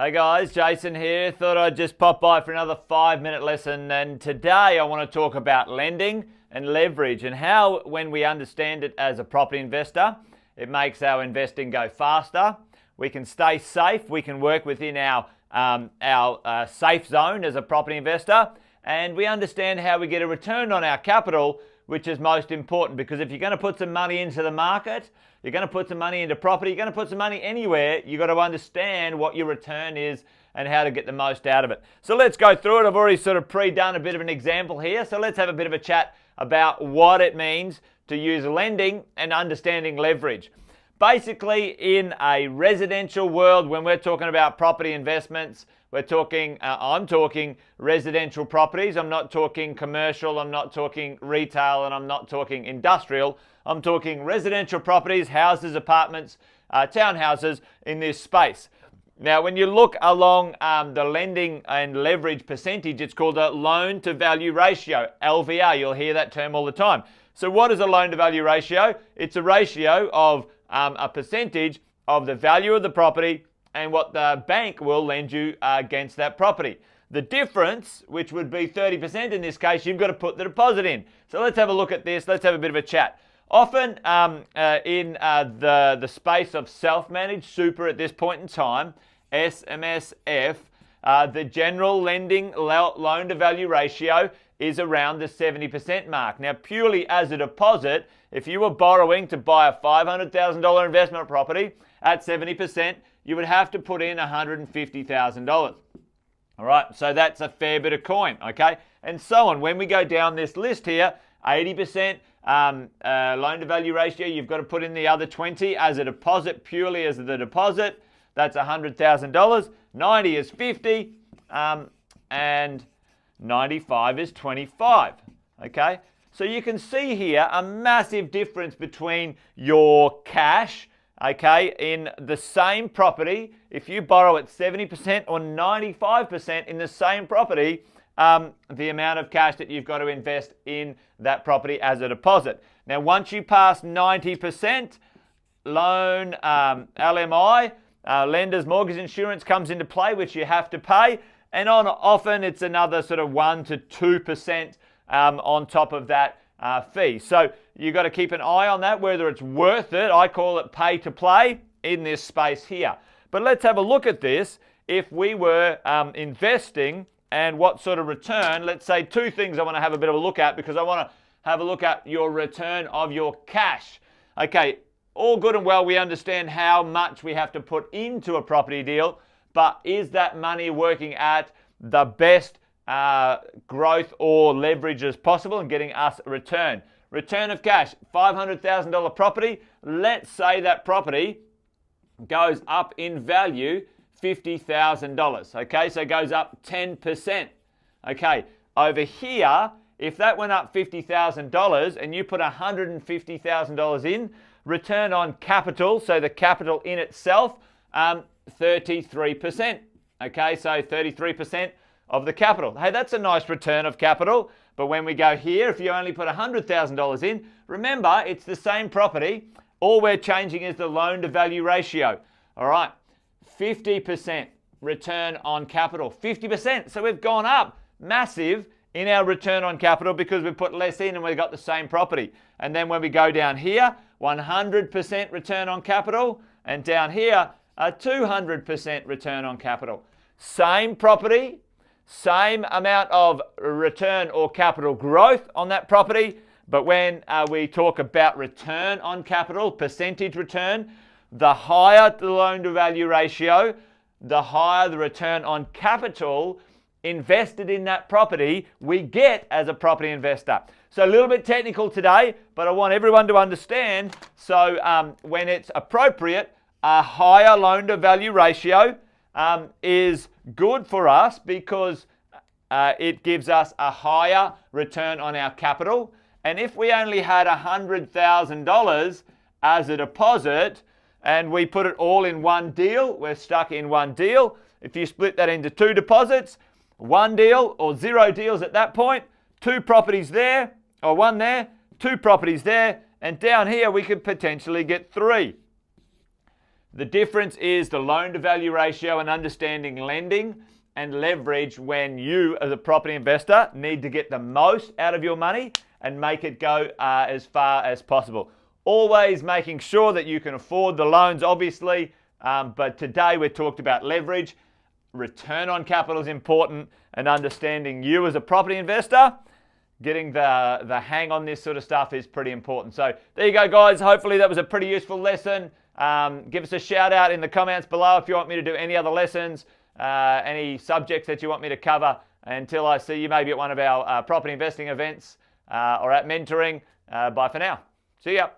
Hey guys, Jason here. Thought I'd just pop by for another 5-minute lesson, and today I want to talk about lending and leverage and how, when we understand it as a property investor, it makes our investing go faster. We can stay safe, we can work within our safe zone as a property investor, and we understand how we get a return on our capital, which is most important, because if you're going to put some money into the market, you're going to put some money into property, you're going to put some money anywhere, you've got to understand what your return is and how to get the most out of it. So let's go through it. I've already sort of pre-done a bit of an example here, so let's have a bit of a chat about what it means to use lending and understanding leverage. Basically, in a residential world, when we're talking about property investments, I'm talking residential properties. I'm not talking commercial, I'm not talking retail, and I'm not talking industrial. I'm talking residential properties, houses, apartments, townhouses in this space. Now, when you look along the lending and leverage percentage, it's called a loan to value ratio, LVR. You'll hear that term all the time. So what is a loan to value ratio? It's a ratio of a percentage of the value of the property and what the bank will lend you against that property. The difference, which would be 30% in this case, you've got to put the deposit in. So let's have a look at this. Let's have a bit of a chat. Often in the space of self-managed super at this point in time, SMSF, the general lending loan to value ratio is around the 70% mark. Now, purely as a deposit, if you were borrowing to buy a $500,000 investment property at 70%, you would have to put in $150,000. All right, so that's a fair bit of coin, okay? And so on. When we go down this list here, 80% loan to value ratio, you've got to put in the other 20 as a deposit, purely as the deposit. That's $100,000. 90 is 50, and 95 is 25, okay? So you can see here a massive difference between your cash, okay, in the same property. If you borrow at 70% or 95% in the same property, the amount of cash that you've got to invest in that property as a deposit. Now, once you pass 90%, loan, LMI, lender's mortgage insurance comes into play, which you have to pay, and often it's another sort of 1 to 2% on top of that fee. So you've got to keep an eye on that, whether it's worth it. I call it pay to play in this space here. But let's have a look at this. If we were investing and what sort of return, let's say two things I want to have a bit of a look at, because I want to have a look at your return of your cash. Okay, all good and well, we understand how much we have to put into a property deal, but is that money working at the best growth or leverage as possible and getting us a return? Return of cash, $500,000 property. Let's say that property goes up in value $50,000. Okay, so it goes up 10%. Okay, over here, if that went up $50,000 and you put $150,000 in, return on capital, so the capital in itself, 33%. Okay, so 33% of the capital. Hey, that's a nice return of capital. But when we go here, if you only put $100,000 in, remember, it's the same property. All we're changing is the loan to value ratio. All right, 50% return on capital, 50%. So we've gone up massive in our return on capital because we put less in and we've got the same property. And then when we go down here, 100% return on capital, and down here, a 200% return on capital. Same property, same amount of return or capital growth on that property, but when we talk about return on capital, percentage return, the higher the loan to value ratio, the higher the return on capital invested in that property we get as a property investor. So a little bit technical today, but I want everyone to understand. So when it's appropriate, a higher loan to value ratio is good for us because it gives us a higher return on our capital. And if we only had $100,000 as a deposit and we put it all in one deal, we're stuck in one deal. If you split that into two deposits, one deal or zero deals at that point, two properties there, or one there, two properties there, and down here we could potentially get three. The difference is the loan to value ratio and understanding lending and leverage when you as a property investor need to get the most out of your money and make it go as far as possible. Always making sure that you can afford the loans, obviously, but today we talked about leverage. Return on capital is important, and understanding you as a property investor, getting the hang on this sort of stuff is pretty important. So there you go, guys. Hopefully that was a pretty useful lesson. Give us a shout out in the comments below if you want me to do any other lessons, any subjects that you want me to cover. Until I see you maybe at one of our property investing events or at mentoring, bye for now. See ya.